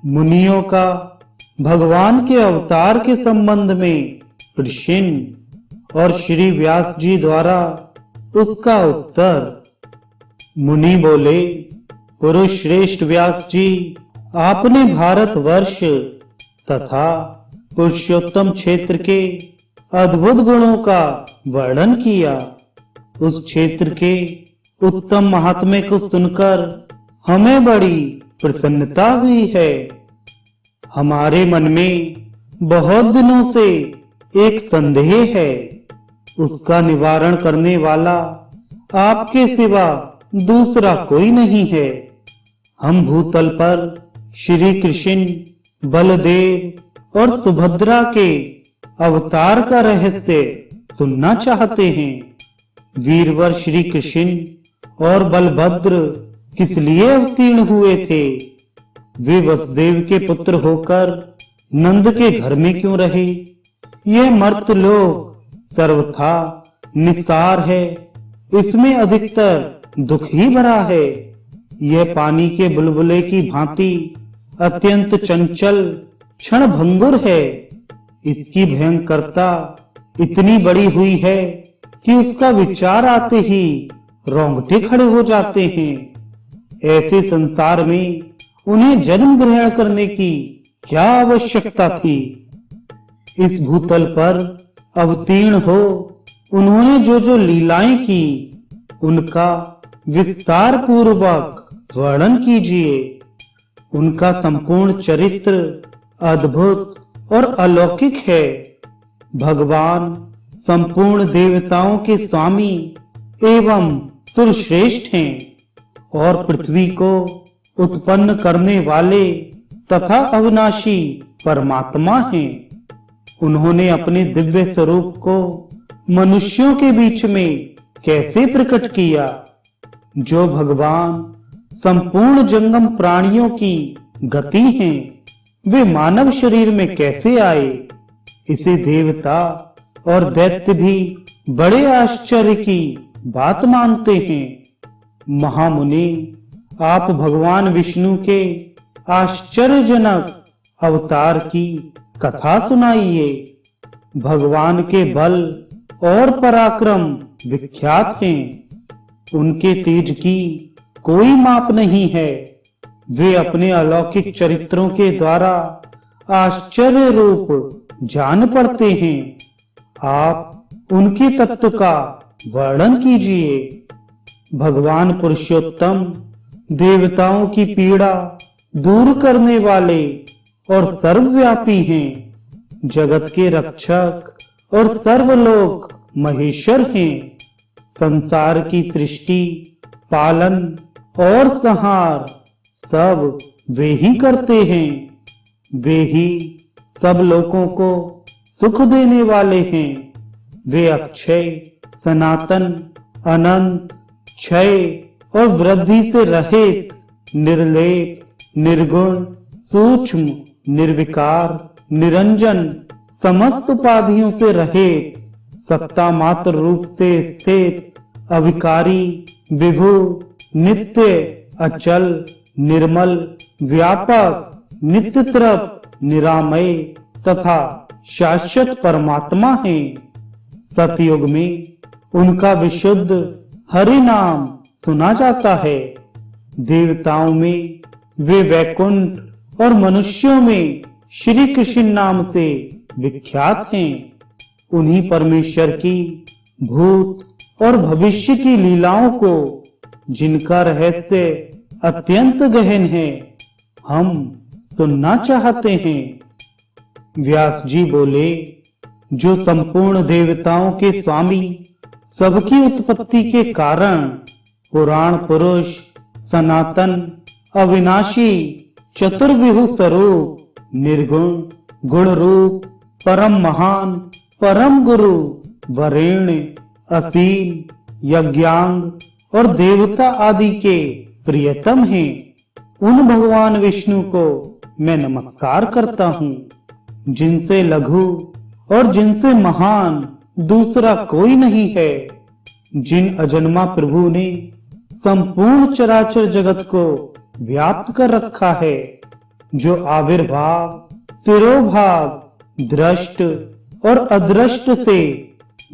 मुनियों का भगवान के अवतार के संबंध में प्रश्न और श्री व्यास जी द्वारा उसका उत्तर। मुनि बोले, पुरुष श्रेष्ठ व्यास जी, आपने भारतवर्ष तथा पुरुषोत्तम क्षेत्र के अद्भुत गुणों का वर्णन किया। उस क्षेत्र के उत्तम महात्म्य को सुनकर हमें बड़ी प्रसन्नता हुई है। हमारे मन में बहुत दिनों से एक संदेह है, उसका निवारण करने वाला आपके सिवा दूसरा कोई नहीं है। हम भूतल पर श्री कृष्ण, बलदेव और सुभद्रा के अवतार का रहस्य सुनना चाहते हैं। वीरवर श्री कृष्ण और बलभद्र किस लिए अवतीर्ण हुए थे? वे वसुदेव के पुत्र होकर नंद के घर में क्यों रहे? यह मर्त्यलोक सर्वथा निस्सार है, इसमें अधिकतर दुख ही भरा है। यह पानी के बुलबुले की भांति अत्यंत चंचल क्षण भंगुर है। इसकी भयंकरता इतनी बड़ी हुई है कि उसका विचार आते ही रोंगटे खड़े हो जाते हैं। ऐसे संसार में उन्हें जन्म ग्रहण करने की क्या आवश्यकता थी? इस भूतल पर अवतीर्ण हो उन्होंने जो जो लीलाएं की, उनका विस्तार पूर्वक वर्णन कीजिए। उनका संपूर्ण चरित्र अद्भुत और अलौकिक है। भगवान संपूर्ण देवताओं के स्वामी एवं सुरश्रेष्ठ हैं और पृथ्वी को उत्पन्न करने वाले तथा अविनाशी परमात्मा हैं। उन्होंने अपने दिव्य स्वरूप को मनुष्यों के बीच में कैसे प्रकट किया? जो भगवान संपूर्ण जंगम प्राणियों की गति हैं, वे मानव शरीर में कैसे आए? इसे देवता और दैत्य भी बड़े आश्चर्य की बात मानते हैं। महामुनि, आप भगवान विष्णु के आश्चर्यजनक अवतार की कथा सुनाइए। भगवान के बल और पराक्रम विख्यात हैं। उनके तेज की कोई माप नहीं है। वे अपने अलौकिक चरित्रों के द्वारा आश्चर्य रूप जान पड़ते हैं। आप उनके तत्व का वर्णन कीजिए। भगवान पुरुषोत्तम देवताओं की पीड़ा दूर करने वाले और सर्वव्यापी हैं। जगत के रक्षक और सर्वलोक महेश्वर हैं। संसार की सृष्टि, पालन और संहार सब वे ही करते हैं। वे ही सब लोगों को सुख देने वाले हैं। वे अक्षय, सनातन, अनंत, क्षय और वृद्धि से रहित, निर्लेप, निर्गुण, सूक्ष्म, निर्विकार, निरंजन, समस्त उपाधियों से रहित, सत्ता मात्र रूप से स्थित, अविकारी, विभु, नित्य, अचल, निर्मल, व्यापक, नित्य तृप्त, निरामय तथा शाश्वत परमात्मा है। सतयुग में उनका विशुद्ध हरि नाम सुना जाता है। देवताओं में वे वैकुंठ और मनुष्यों में श्री कृष्ण नाम से विख्यात हैं। उन्हीं परमेश्वर की भूत और भविष्य की लीलाओं को, जिनका रहस्य अत्यंत गहन है, हम सुनना चाहते हैं। व्यास जी बोले, जो संपूर्ण देवताओं के स्वामी, सबकी उत्पत्ति के कारण, पुराण पुरुष, सनातन, अविनाशी, चतुर्विहु स्वरूप, निर्गुण, गुण रूप, परम महान, परम गुरु, वरेण्य, असीम, यज्ञांग और देवता आदि के प्रियतम हैं। उन भगवान विष्णु को मैं नमस्कार करता हूँ, जिनसे लघु और जिनसे महान दूसरा कोई नहीं है। जिन अजन्मा प्रभु ने संपूर्ण चराचर जगत को व्याप्त कर रखा है, जो आविर्भाव, तिरोभाव, दृष्ट और अदृष्ट से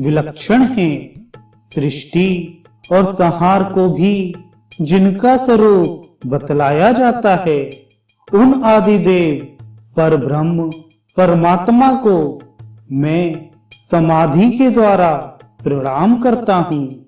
विलक्षण हैं, सृष्टि और संहार को भी जिनका स्वरूप बतलाया जाता है, उन आदिदेव पर ब्रह्म परमात्मा को मैं समाधि के द्वारा प्रणाम करता हूँ।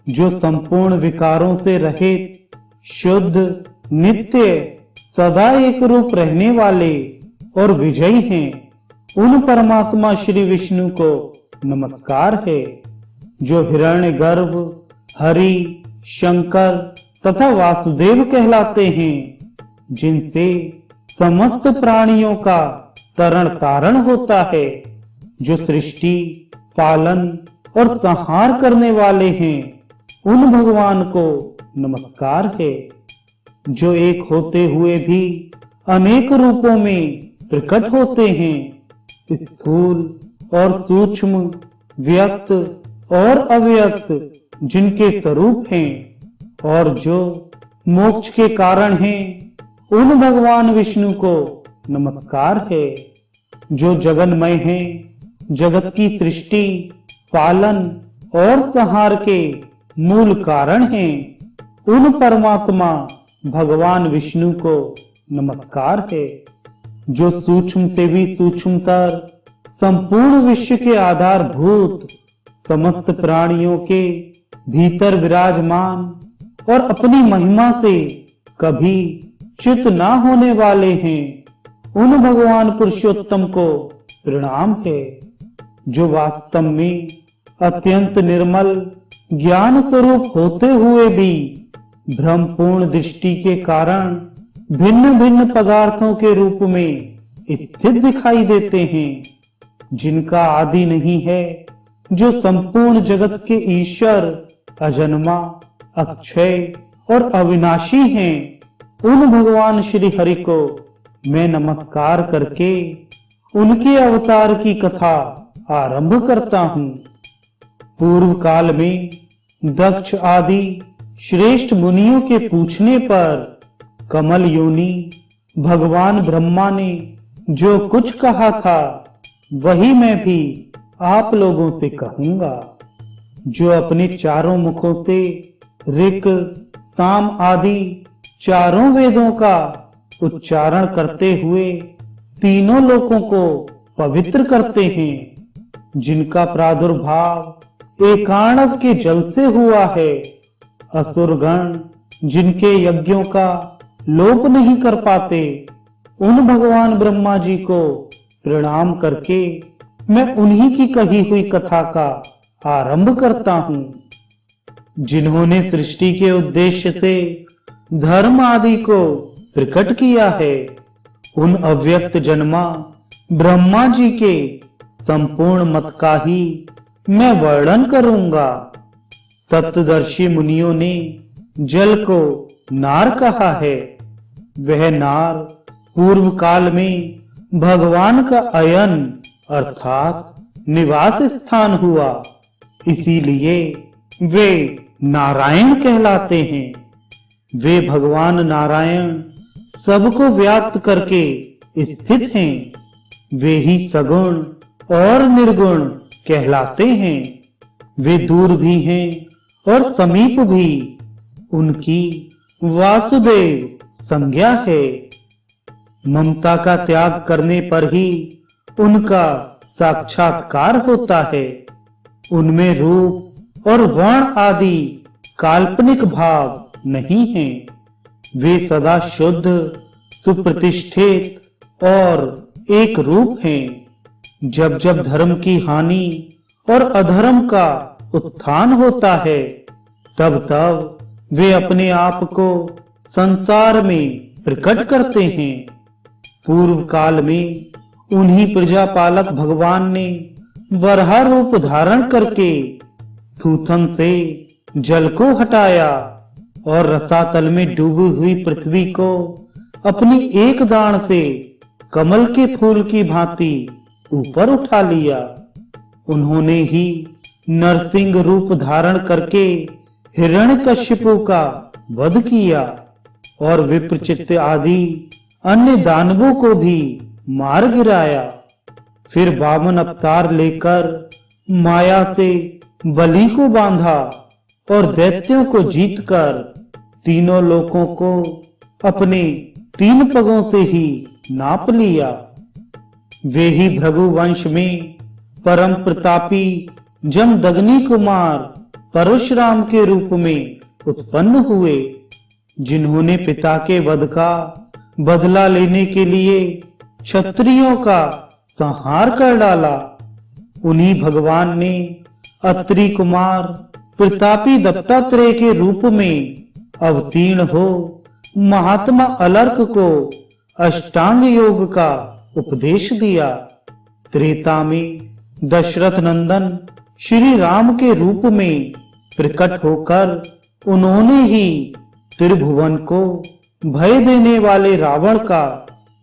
जो संपूर्ण विकारों से रहित, शुद्ध, नित्य, सदा एक रूप रहने वाले और विजयी हैं, उन परमात्मा श्री विष्णु को नमस्कार है। जो हिरण्यगर्भ, हरि, शंकर तथा वासुदेव कहलाते हैं, जिनसे समस्त प्राणियों का तरण तारण होता है, जो सृष्टि, पालन और संहार करने वाले हैं, उन भगवान को नमस्कार है। जो एक होते हुए भी अनेक रूपों में प्रकट होते हैं, स्थूल और सूक्ष्म, व्यक्त और अव्यक्त जिनके स्वरूप हैं, और जो मोक्ष के कारण हैं, उन भगवान विष्णु को नमस्कार है। जो जगन्मय हैं, जगत की सृष्टि, पालन और संहार के मूल कारण हैं, उन परमात्मा भगवान विष्णु को नमस्कार है। जो सूक्ष्म से भी सूक्ष्मतर, संपूर्ण विश्व के आधारभूत, समस्त प्राणियों के भीतर विराजमान और अपनी महिमा से कभी च्युत ना होने वाले हैं, उन भगवान पुरुषोत्तम को प्रणाम है। जो वास्तव में अत्यंत निर्मल ज्ञान स्वरूप होते हुए भी भ्रमपूर्ण दृष्टि के कारण भिन्न भिन्न पदार्थों के रूप में स्थित दिखाई देते हैं, जिनका आदि नहीं है, जो संपूर्ण जगत के ईश्वर, अजन्मा, अक्षय और अविनाशी हैं, उन भगवान श्री हरि को मैं नमस्कार करके उनके अवतार की कथा आरंभ करता हूँ। पूर्व काल में दक्ष आदि श्रेष्ठ मुनियों के पूछने पर कमल योनि भगवान ब्रह्मा ने जो कुछ कहा था, वही मैं भी आप लोगों से कहूंगा। जो अपने चारों मुखों से ऋक, साम आदि चारों वेदों का उच्चारण करते हुए तीनों लोकों को पवित्र करते हैं, जिनका प्रादुर्भाव एकाणव के जल से हुआ है, असुरगण जिनके यज्ञों का लोप नहीं कर पाते, उन भगवान ब्रह्मा जी को प्रणाम करके मैं उन्हीं की कही हुई कथा का आरंभ करता हूँ। जिन्होंने सृष्टि के उद्देश्य से धर्म आदि को प्रकट किया है, उन अव्यक्त जन्मा ब्रह्मा जी के संपूर्ण मत का ही मैं वर्णन करूंगा। तत्वदर्शी मुनियों ने जल को नार कहा है। वह नार पूर्व काल में भगवान का अयन अर्थात निवास स्थान हुआ, इसीलिए वे नारायण कहलाते हैं। वे भगवान नारायण सबको व्याप्त करके स्थित हैं। वे ही सगुण और निर्गुण कहलाते हैं। वे दूर भी हैं और समीप भी। उनकी वासुदेव संज्ञा है। ममता का त्याग करने पर ही उनका साक्षात्कार होता है। उनमें रूप और वर्ण आदि काल्पनिक भाव नहीं है। वे सदा शुद्ध, सुप्रतिष्ठित और एक रूप हैं। जब जब धर्म की हानि और अधर्म का उत्थान होता है, तब तब वे अपने आप को संसार में प्रकट करते हैं। पूर्व काल में उन्हीं प्रजापालक भगवान ने वराह रूप धारण करके थूथन से जल को हटाया और रसातल में डूबी हुई पृथ्वी को अपनी एक दान से कमल के फूल की भांति ऊपर उठा लिया। उन्होंने ही नरसिंह रूप धारण करके हिरण्यकशिपु का वध किया और विप्रचित्त आदि अन्य दानवों को भी मार गिराया। फिर 52 अवतार लेकर माया से बलि को बांधा और दैत्यों को जीतकर तीनों लोकों को अपने 3 पगों से ही नाप लिया। वे ही भृगुवंश में परम प्रतापी जमदग्नि कुमार परशुराम के रूप में उत्पन्न हुए, जिन्होंने पिता के वध का बदला लेने के लिए क्षत्रियों का संहार कर डाला। उन्हीं भगवान ने अत्रि कुमार प्रतापी दत्तात्रेय के रूप में अवतीर्ण हो महात्मा अलर्क को अष्टांग योग का उपदेश दिया। त्रेता में दशरथ नंदन श्री राम के रूप में प्रकट होकर उन्होंने ही त्रिभुवन को भय देने वाले रावण का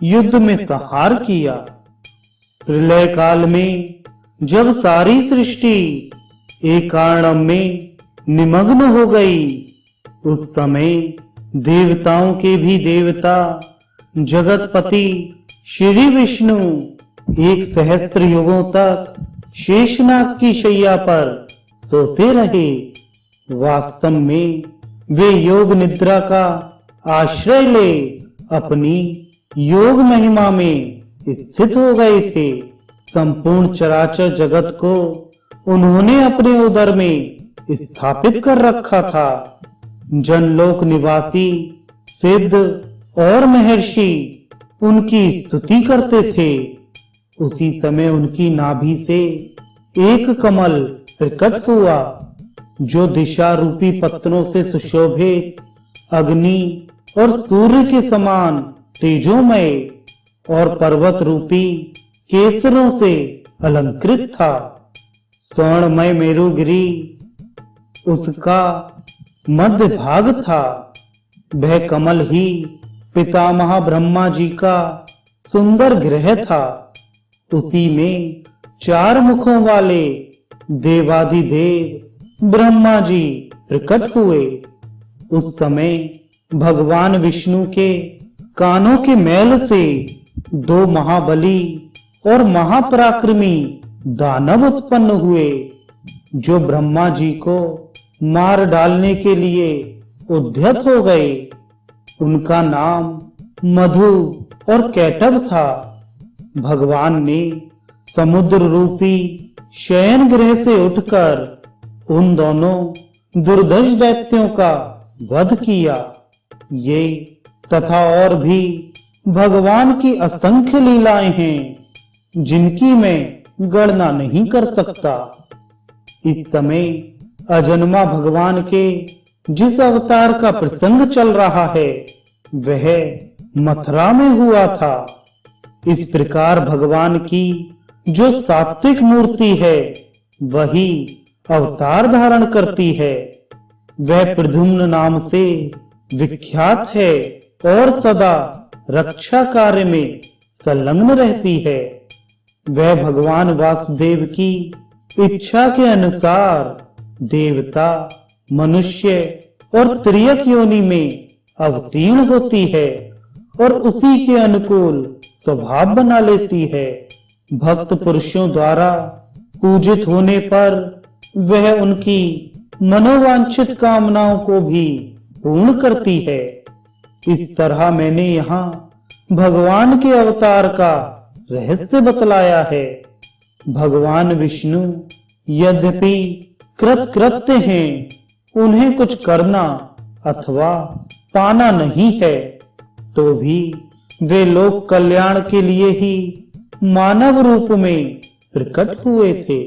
युद्ध में संहार किया। प्रलय काल में जब सारी सृष्टि एक कारण में निमग्न हो गई, उस समय देवताओं के भी देवता जगतपति श्री विष्णु 1 सहस्त्र युगों तक शेषनाग की शैया पर सोते रहे। वास्तव में वे योग निद्रा का आश्रय ले अपनी योग महिमा में स्थित हो गए थे। संपूर्ण चराचर जगत को उन्होंने अपने उदर में स्थापित कर रखा था। जनलोक निवासी सिद्ध और महर्षि उनकी स्तुति करते थे। उसी समय उनकी नाभि से एक कमल प्रकट हुआ, जो दिशा रूपी पत्रों से सुशोभित अग्नि और सूर्य के समान तेजोमय और पर्वत रूपी केसरों से अलंकृत था। स्वर्णमय मेरुगिरी उसका मध्य भाग था। वह कमल ही पितामह ब्रह्मा जी का सुंदर गृह था। उसी में 4 मुखों वाले देवादिदेव ब्रह्मा जी प्रकट हुए। उस समय भगवान विष्णु के कानों के मैल से 2 महाबली और महापराक्रमी दानव उत्पन्न हुए, जो ब्रह्मा जी को मार डालने के लिए उद्यत हो गए। उनका नाम मधु और कैटभ था। भगवान ने समुद्र रूपी शयन गृह से उठकर उन दोनों दुर्धर्ष दैत्यों का वध किया। ये तथा और भी भगवान की असंख्य लीलाएं हैं, जिनकी मैं गणना नहीं कर सकता। इस समय अजन्मा भगवान के जिस अवतार का प्रसंग चल रहा है, वह मथुरा में हुआ था। इस प्रकार भगवान की जो सात्विक मूर्ति है, वही अवतार धारण करती है। वह प्रद्युम्न नाम से विख्यात है और सदा रक्षा कार्य में संलग्न रहती है। वह भगवान वासुदेव की इच्छा के अनुसार देवता, मनुष्य और त्रियक योनि में अवतीर्ण होती है और उसी के अनुकूल स्वभाव बना लेती है। भक्त पुरुषों द्वारा पूजित होने पर वह उनकी मनोवांछित कामनाओं को भी पूर्ण करती है। इस तरह मैंने यहाँ भगवान के अवतार का रहस्य बतलाया है। भगवान विष्णु यद्यपि कृतकृत्य हैं, उन्हें कुछ करना अथवा पाना नहीं है, तो भी वे लोक कल्याण के लिए ही मानव रूप में प्रकट हुए थे।